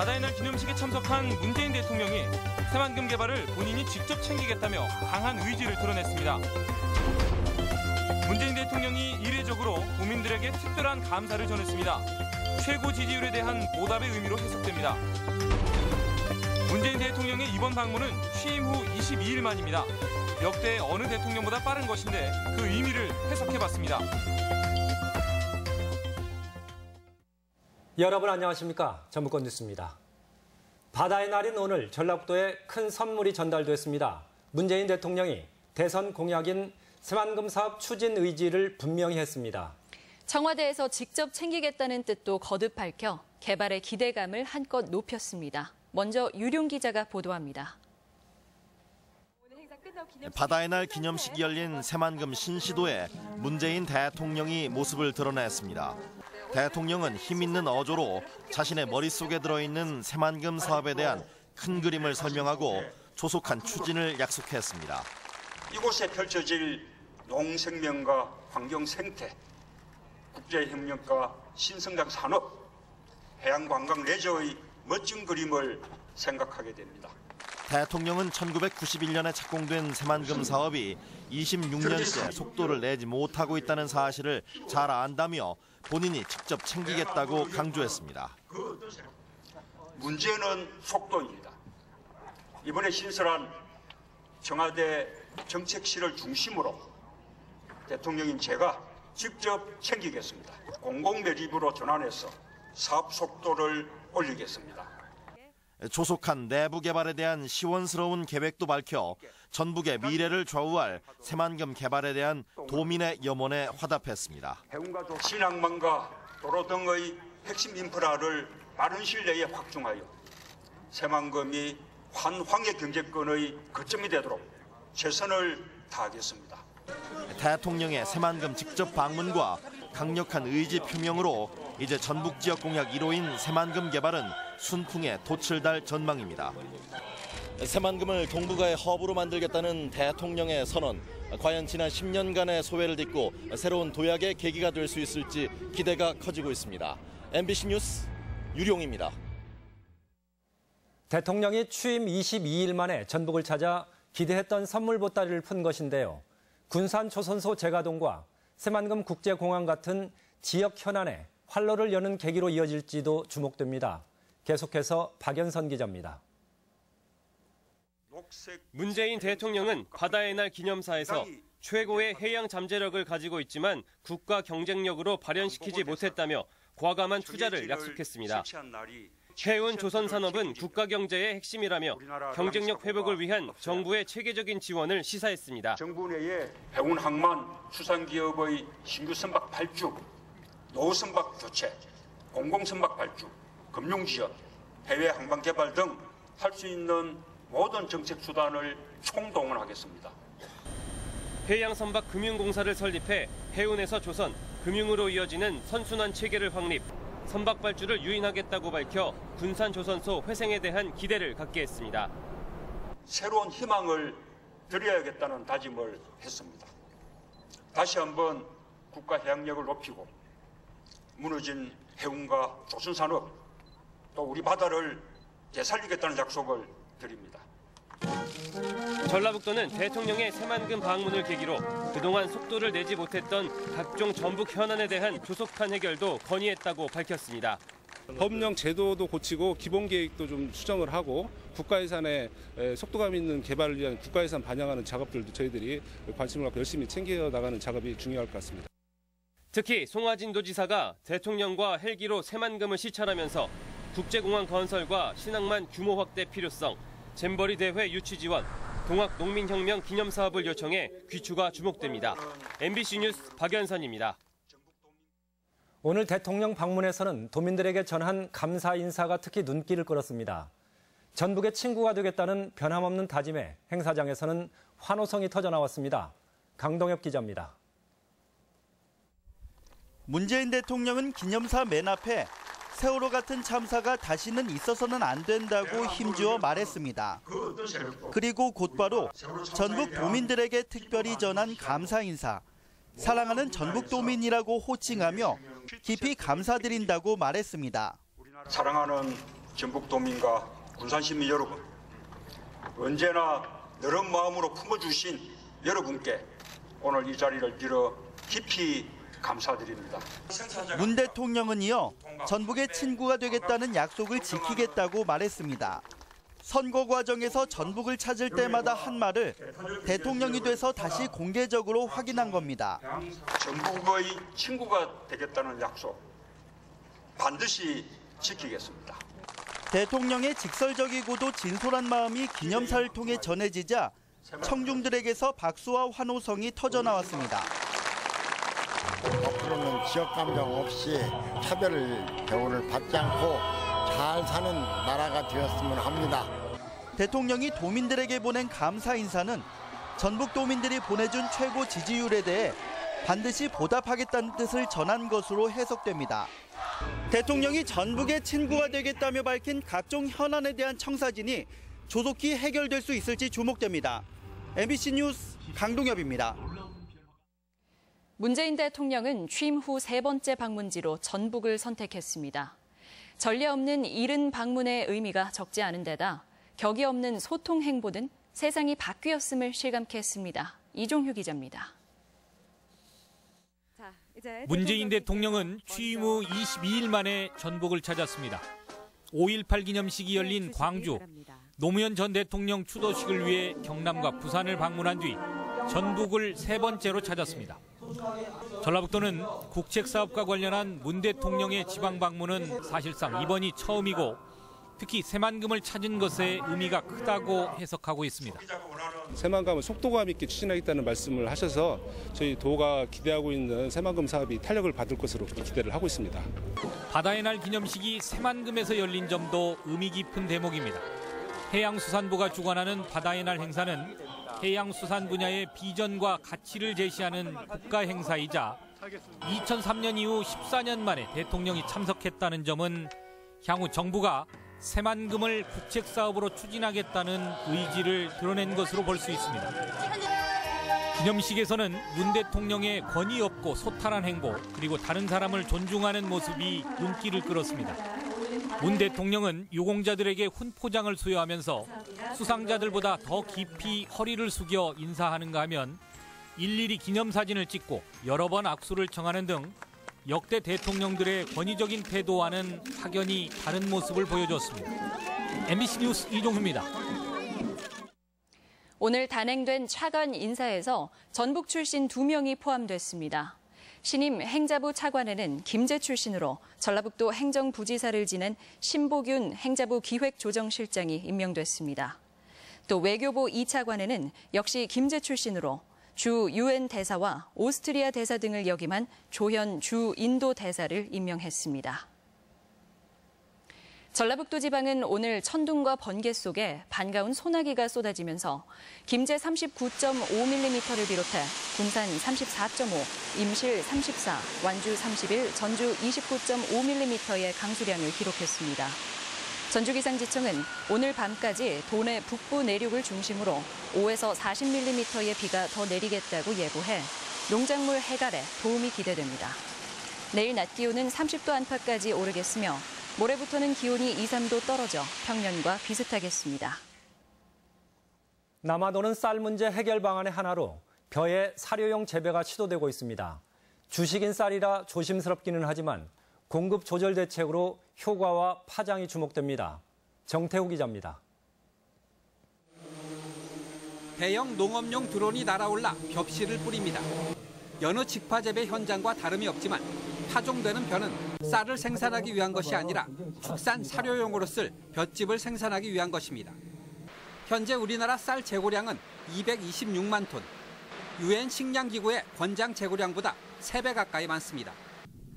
바다의 날 기념식에 참석한 문재인 대통령이 새만금 개발을 본인이 직접 챙기겠다며 강한 의지를 드러냈습니다. 문재인 대통령이 이례적으로 도민들에게 특별한 감사를 전했습니다. 최고 지지율에 대한 보답의 의미로 해석됩니다. 문재인 대통령의 이번 방문은 취임 후 22일 만입니다. 역대 어느 대통령보다 빠른 것인데 그 의미를 해석해봤습니다. 여러분 안녕하십니까? 전북권 뉴스입니다. 바다의 날인 오늘 전라북도에 큰 선물이 전달됐습니다. 문재인 대통령이 대선 공약인 새만금 사업 추진 의지를 분명히 했습니다. 청와대에서 직접 챙기겠다는 뜻도 거듭 밝혀 개발의 기대감을 한껏 높였습니다. 먼저 유룡 기자가 보도합니다. 바다의 날 기념식이 열린 새만금 신시도에 문재인 대통령이 모습을 드러냈습니다. 대통령은 힘있는 어조로 자신의 머릿속에 들어있는 새만금 사업에 대한 큰 그림을 설명하고 조속한 추진을 약속했습니다. 이곳에 펼쳐질 농생명과 환경생태, 국제협력과 신성장 산업, 해양관광 레저의 멋진 그림을 생각하게 됩니다. 대통령은 1991년에 착공된 새만금 사업이 26년째 속도를 내지 못하고 있다는 사실을 잘 안다며 본인이 직접 챙기겠다고 강조했습니다. 문제는 속도입니다. 이번에 신설한 청와대 정책실을 중심으로 대통령인 제가 직접 챙기겠습니다. 공공매립으로 전환해서 사업 속도를 올리겠습니다. 조속한 내부 개발에 대한 시원스러운 계획도 밝혀 전북의 미래를 좌우할 새만금 개발에 대한 도민의 염원에 화답했습니다. 신항만과 도로 등의 핵심 인프라를 빠른 시일 내에 확충하여 새만금이 환황의 경제권의 거점이 되도록 최선을 다하겠습니다. 대통령의 새만금 직접 방문과 강력한 의지 표명으로 이제 전북 지역 공약 1호인 새만금 개발은 순풍에 돛을 달 전망입니다. 새만금을 동북아의 허브로 만들겠다는 대통령의 선언. 과연 지난 10년간의 소회를 딛고 새로운 도약의 계기가 될 수 있을지 기대가 커지고 있습니다. MBC 뉴스 유룡입니다. 대통령이 취임 22일 만에 전북을 찾아 기대했던 선물 보따리를 푼 것인데요. 군산 조선소 재가동과 새만금 국제공항 같은 지역 현안에 활로를 여는 계기로 이어질지도 주목됩니다. 계속해서 박연선 기자입니다. 문재인 대통령은 바다의 날 기념사에서 최고의 해양 잠재력을 가지고 있지만 국가 경쟁력으로 발현시키지 못했다며 과감한 투자를 약속했습니다. 해운 조선 산업은 국가 경제의 핵심이라며 경쟁력 회복을 위한 정부의 체계적인 지원을 시사했습니다. 정부 내에 해운 항만 수산기업의 신규 선박 발주, 노후 선박 교체, 공공 선박 발주, 금융 지원, 해외 항만 개발 등 할 수 있는 모든 정책 수단을 총동원하겠습니다. 해양선박금융공사를 설립해 해운에서 조선, 금융으로 이어지는 선순환 체계를 확립, 선박 발주를 유인하겠다고 밝혀 군산 조선소 회생에 대한 기대를 갖게 했습니다. 새로운 희망을 드려야겠다는 다짐을 했습니다. 다시 한번 국가 해양력을 높이고 무너진 해운과 조선산업 또 우리 바다를 되살리겠다는 약속을 드립니다. 전라북도는 대통령의 새만금 방문을 계기로 그동안 속도를 내지 못했던 각종 전북 현안에 대한 조속한 해결도 건의했다고 밝혔습니다. 법령 제도도 고치고 기본 계획도 좀 수정을 하고 국가예산에 속도감 있는 개발을 위한 국가예산 반영하는 작업들도 저희들이 관심을 갖고 열심히 챙겨 나가는 작업이 중요할 것 같습니다. 특히 송하진 도지사가 대통령과 헬기로 새만금을 시찰하면서 국제공항 건설과 신항만 규모 확대 필요성, 잼버리 대회 유치 지원, 동학 농민혁명 기념사업을 요청해 귀추가 주목됩니다. MBC 뉴스 박연선입니다. 오늘 대통령 방문에서는 도민들에게 전한 감사 인사가 특히 눈길을 끌었습니다. 전북의 친구가 되겠다는 변함없는 다짐에 행사장에서는 환호성이 터져나왔습니다. 강동엽 기자입니다. 문재인 대통령은 기념사 맨 앞에 세월호 같은 참사가 다시는 있어서는 안 된다고 힘주어 말했습니다. 그리고 곧바로 전북 도민들에게 특별히 전한 감사 인사. 사랑하는 전북 도민이라고 호칭하며 깊이 감사드린다고 말했습니다. 사랑하는 전북도민과 군산시민 여러분, 언제나 너른 마음으로 품어주신 여러분께 오늘 이 자리를 빌어 깊이 감사드립니다. 문 대통령은 이어 전북의 친구가 되겠다는 약속을 지키겠다고 말했습니다. 선거 과정에서 전북을 찾을 때마다 한 말을 대통령이 돼서 다시 공개적으로 확인한 겁니다. 전북의 친구가 되겠다는 약속 반드시 지키겠습니다. 대통령의 직설적이고도 진솔한 마음이 기념사를 통해 전해지자 청중들에게서 박수와 환호성이 터져나왔습니다. 앞으로는 지역 감정 없이 차별 대우를 받지 않고 잘 사는 나라가 되었으면 합니다. 대통령이 도민들에게 보낸 감사 인사는 전북 도민들이 보내준 최고 지지율에 대해 반드시 보답하겠다는 뜻을 전한 것으로 해석됩니다. 대통령이 전북의 친구가 되겠다며 밝힌 각종 현안에 대한 청사진이 조속히 해결될 수 있을지 주목됩니다. MBC 뉴스 강동엽입니다. 문재인 대통령은 취임 후 세 번째 방문지로 전북을 선택했습니다. 전례 없는 이른 방문의 의미가 적지 않은 데다 격이 없는 소통 행보는 세상이 바뀌었음을 실감케 했습니다. 이종휴 기자입니다. 문재인 대통령은 취임 후 22일 만에 전북을 찾았습니다. 5.18 기념식이 열린 광주, 노무현 전 대통령 추도식을 위해 경남과 부산을 방문한 뒤 전북을 세 번째로 찾았습니다. 전라북도는 국책사업과 관련한 문 대통령의 지방 방문은 사실상 이번이 처음이고 특히 새만금을 찾은 것에 의미가 크다고 해석하고 있습니다. 새만금을 속도감 있게 추진하겠다는 말씀을 하셔서 저희 도가 기대하고 있는 새만금 사업이 탄력을 받을 것으로 기대를 하고 있습니다. 바다의 날 기념식이 새만금에서 열린 점도 의미 깊은 대목입니다. 해양수산부가 주관하는 바다의 날 행사는 해양수산 분야의 비전과 가치를 제시하는 국가 행사이자 2003년 이후 14년 만에 대통령이 참석했다는 점은 향후 정부가 새만금을 국책사업으로 추진하겠다는 의지를 드러낸 것으로 볼 수 있습니다. 기념식에서는 문 대통령의 권위 없고 소탈한 행보 그리고 다른 사람을 존중하는 모습이 눈길을 끌었습니다. 문 대통령은 유공자들에게 훈포장을 수여하면서 수상자들보다 더 깊이 허리를 숙여 인사하는가 하면 일일이 기념사진을 찍고 여러 번 악수를 청하는 등 역대 대통령들의 권위적인 태도와는 확연히 다른 모습을 보여줬습니다. MBC 뉴스 이종휴입니다. 오늘 단행된 차관 인사에서 전북 출신 2명이 포함됐습니다. 신임 행자부 차관에는 김제 출신으로 전라북도 행정부지사를 지낸 신보균 행자부 기획조정실장이 임명됐습니다. 또 외교부 2차관에는 역시 김제 출신으로 주 UN 대사와 오스트리아 대사 등을 역임한 조현 주 인도 대사를 임명했습니다. 전라북도 지방은 오늘 천둥과 번개 속에 반가운 소나기가 쏟아지면서 김제 39.5mm를 비롯해 군산 34.5, 임실 34, 완주 31, 전주 29.5mm의 강수량을 기록했습니다. 전주기상지청은 오늘 밤까지 도내 북부 내륙을 중심으로 5에서 40mm의 비가 더 내리겠다고 예보해 농작물 해갈에 도움이 기대됩니다. 내일 낮 기온은 30도 안팎까지 오르겠으며 모레부터는 기온이 2, 3도 떨어져 평년과 비슷하겠습니다. 남아도는 쌀 문제 해결 방안의 하나로 벼의 사료용 재배가 시도되고 있습니다. 주식인 쌀이라 조심스럽기는 하지만 공급 조절 대책으로 효과와 파장이 주목됩니다. 정태우 기자입니다. 대형 농업용 드론이 날아올라 벽실을 뿌립니다. 여느 직파 재배 현장과 다름이 없지만 파종되는 벼는 쌀을 생산하기 위한 것이 아니라 축산 사료용으로 쓸 볏짚을 생산하기 위한 것입니다. 현재 우리나라 쌀 재고량은 226만 톤. UN 식량기구의 권장 재고량보다 3배 가까이 많습니다.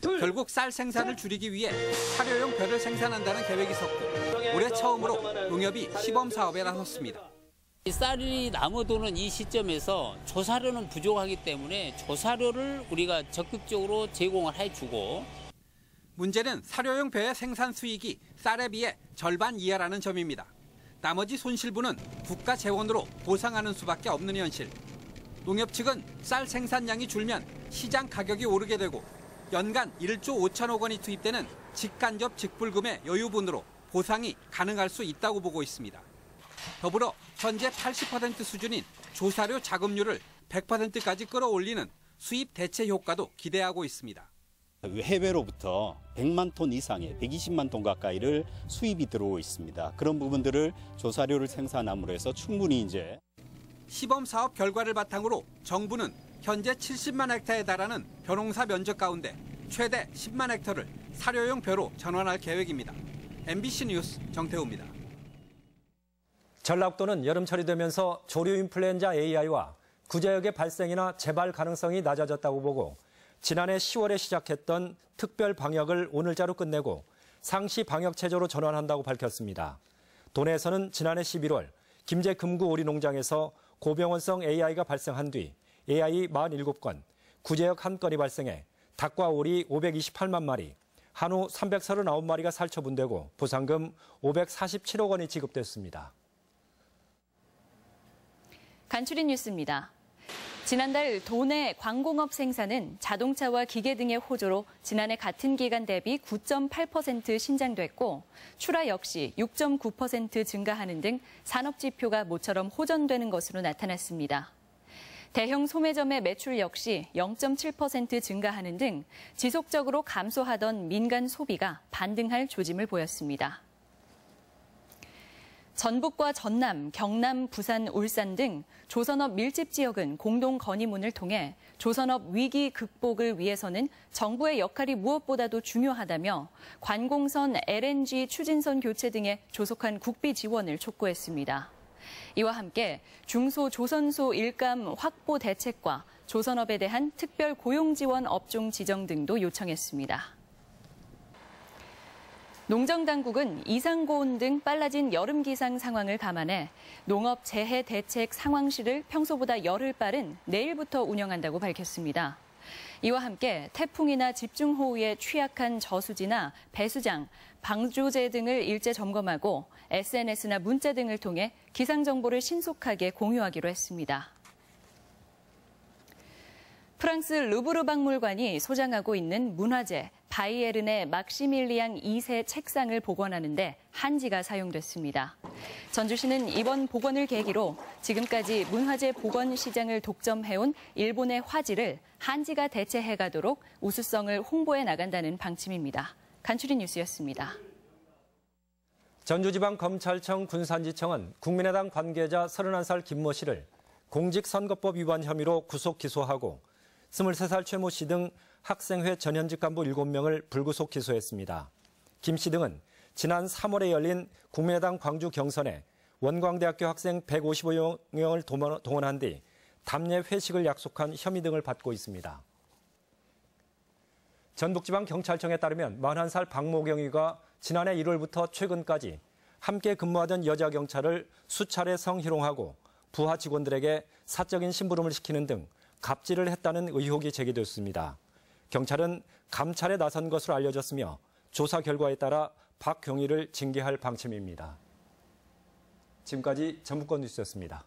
결국 쌀 생산을 줄이기 위해 사료용 벼를 생산한다는 계획이 섰고 올해 처음으로 농협이 시범 사업에 나섰습니다. 쌀이 남아도는 이 시점에서 조사료는 부족하기 때문에 조사료를 우리가 적극적으로 제공을 해주고 문제는 사료용 벼의 생산 수익이 쌀에 비해 절반 이하라는 점입니다. 나머지 손실분은 국가 재원으로 보상하는 수밖에 없는 현실. 농협 측은 쌀 생산량이 줄면 시장 가격이 오르게 되고 연간 1조 5천억 원이 투입되는 직간접 직불금의 여유분으로 보상이 가능할 수 있다고 보고 있습니다. 더불어 현재 80% 수준인 조사료 자급률을 100%까지 끌어올리는 수입 대체 효과도 기대하고 있습니다. 해외로부터 100만 톤 이상의 120만 톤 가까이를 수입이 들어오고 있습니다. 그런 부분들을 조사료를 생산함으로 해서 충분히 이제 시범 사업 결과를 바탕으로 정부는 현재 70만 헥타에 달하는 벼농사 면적 가운데 최대 10만 헥타를 사료용 벼로 전환할 계획입니다. MBC 뉴스 정태우입니다. 전라북도는 여름철이 되면서 조류 인플루엔자 AI와 구제역의 발생이나 재발 가능성이 낮아졌다고 보고 지난해 10월에 시작했던 특별 방역을 오늘자로 끝내고 상시 방역 체제로 전환한다고 밝혔습니다. 도내에서는 지난해 11월 김제 금구 오리 농장에서 고병원성 AI가 발생한 뒤 AI 47건, 구제역 1건이 발생해 닭과 오리 528만 마리, 한우 339마리가 살처분되고 보상금 547억 원이 지급됐습니다. 간추린 뉴스입니다. 지난달 도내 광공업 생산은 자동차와 기계 등의 호조로 지난해 같은 기간 대비 9.8% 신장됐고 출하 역시 6.9% 증가하는 등 산업 지표가 모처럼 호전되는 것으로 나타났습니다. 대형 소매점의 매출 역시 0.7% 증가하는 등 지속적으로 감소하던 민간 소비가 반등할 조짐을 보였습니다. 전북과 전남, 경남, 부산, 울산 등 조선업 밀집 지역은 공동 건의문을 통해 조선업 위기 극복을 위해서는 정부의 역할이 무엇보다도 중요하다며 관공선, LNG 추진선 교체 등의 조속한 국비 지원을 촉구했습니다. 이와 함께 중소조선소 일감 확보 대책과 조선업에 대한 특별 고용 지원 업종 지정 등도 요청했습니다. 농정당국은 이상고온 등 빨라진 여름 기상 상황을 감안해 농업 재해 대책 상황실을 평소보다 열흘 빠른 내일부터 운영한다고 밝혔습니다. 이와 함께 태풍이나 집중호우에 취약한 저수지나 배수장, 방조제 등을 일제 점검하고 SNS나 문자 등을 통해 기상 정보를 신속하게 공유하기로 했습니다. 프랑스 루브르 박물관이 소장하고 있는 문화재 바이에른의 막시밀리앙 2세 책상을 복원하는 데 한지가 사용됐습니다. 전주시는 이번 복원을 계기로 지금까지 문화재 복원 시장을 독점해온 일본의 화지를 한지가 대체해가도록 우수성을 홍보해 나간다는 방침입니다. 간추린 뉴스였습니다. 전주지방검찰청 군산지청은 국민의당 관계자 31살 김모 씨를 공직선거법 위반 혐의로 구속 기소하고 23살 최 모 씨 등 학생회 전현직 간부 7명을 불구속 기소했습니다. 김 씨 등은 지난 3월에 열린 국민의당 광주 경선에 원광대학교 학생 155명을 동원한 뒤 담례 회식을 약속한 혐의 등을 받고 있습니다. 전북지방경찰청에 따르면 41살 박모경위가 지난해 1월부터 최근까지 함께 근무하던 여자 경찰을 수차례 성희롱하고 부하 직원들에게 사적인 심부름을 시키는 등 갑질을 했다는 의혹이 제기됐습니다. 경찰은 감찰에 나선 것으로 알려졌으며 조사 결과에 따라 박 경위를 징계할 방침입니다. 지금까지 전북권 뉴스였습니다.